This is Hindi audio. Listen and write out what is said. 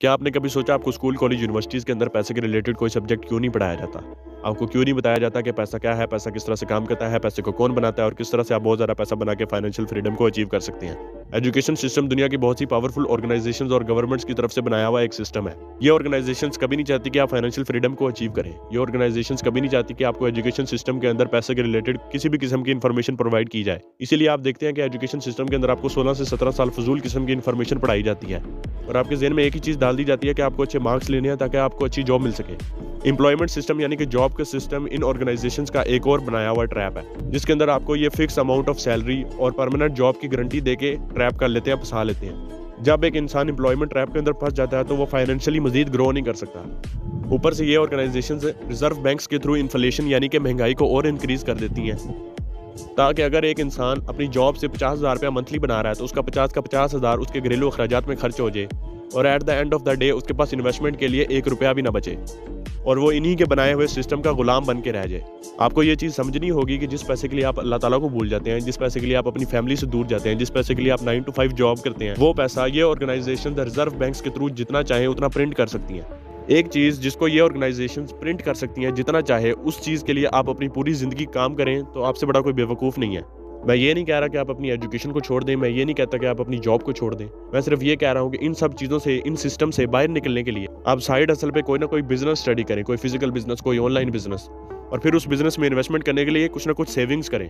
क्या आपने कभी सोचा आपको स्कूल, कॉलेज, यूनिवर्सिटीज़ के अंदर पैसे के रिलेटेड कोई सब्जेक्ट क्यों नहीं पढ़ाया जाता? आपको क्यों नहीं बताया जाता कि पैसा क्या है, पैसा किस तरह से काम करता है, पैसे को कौन बनाता है और किस तरह से आप बहुत ज़्यादा पैसा बना के फाइनेंशियल फ्रीडम को अचीव कर सकते हैं? एजुकेशन सिस्टम दुनिया की बहुत सी पावरफुल ऑर्गेनाइजेशंस और गवर्नमेंट्स की तरफ से बनाया हुआ एक सिस्टम है। ये ऑर्गेनाइजेशंस कभी नहीं चाहती कि आप फाइनेंशियल फ्रीडम को अचीव करें। ये ऑर्गेनाइजेशंस कभी नहीं चाहती कि आपको एजुकेशन सिस्टम के अंदर पैसे के रिलेटेड किसी भी किस्म की इन्फॉर्मेशन प्रोवाइड की जाए। इसीलिए आप देखते हैं कि एजुकेशन सिस्टम के अंदर आपको 16 से 17 साल फजूल किस्म की इन्फॉर्मेशन पढ़ाई जाती है और आपके ज़हन में एक ही चीज़ डाल दी जाती है कि आपको अच्छे मार्क्स लेने हैं ताकि आपको अच्छी जॉब मिल सके। एम्प्लॉयमेंट सिस्टम यानी कि जॉब का सिस्टम इन ऑर्गेनाइजेशंस का एक और बनाया हुआ ट्रैप है, जिसके अंदर आपको ये फिक्स अमाउंट ऑफ सैलरी और परमानेंट जॉब की गारंटी देके ट्रैप कर लेते हैं, फंसा लेते हैं। जब एक इंसान एम्प्लॉयमेंट ट्रैप के अंदर फंस जाता है तो वो फाइनेंशियली मजीद ग्रो नहीं कर सकता। ऊपर से ये ऑर्गेनाइजेशंस रिजर्व बैंक्स के थ्रू इन्फ्लेशन यानी कि महंगाई को और इंक्रीज कर देती हैं, ताकि अगर एक इंसान अपनी जॉब से 50,000 रुपया मंथली बना रहा है तो उसका 50 का 50,000 उसके घरेलू अखराजात में खर्च हो जाए और at the end of the day उसके पास इन्वेस्टमेंट के लिए 1 रुपया भी ना बचे और वो इन्हीं के बनाए हुए सिस्टम का गुलाम बन के रह जाए। आपको ये चीज़ समझनी होगी कि जिस पैसे के लिए आप अल्लाह ताला को भूल जाते हैं, जिस पैसे के लिए आप अपनी फैमिली से दूर जाते हैं, जिस पैसे के लिए आप 9 to 5 जॉब करते हैं, वो पैसा ये ऑर्गेनाइजेशन द रिजर्व बैंक्स के थ्रू जितना चाहे उतना प्रिंट कर सकती हैं। एक चीज़ जिसको ये ऑर्गेनाइजेशंस प्रिंट कर सकती हैं जितना चाहे, उस चीज़ के लिए आप अपनी पूरी ज़िंदगी काम करें तो आपसे बड़ा कोई बेवकूफ़ नहीं है। मैं ये नहीं कह रहा कि आप अपनी एजुकेशन को छोड़ दें, मैं ये नहीं कहता कि आप अपनी जॉब को छोड़ दें। मैं सिर्फ ये कह रहा हूँ कि इन सब चीज़ों से, इन सिस्टम से बाहर निकलने के लिए आप साइड हसल पे कोई ना कोई बिजनेस स्टडी करें, कोई फिजिकल बिजनेस, कोई ऑनलाइन बिजनेस, और फिर उस बिजनेस में इन्वेस्टमेंट करने के लिए कुछ ना कुछ सेविंग्स करें।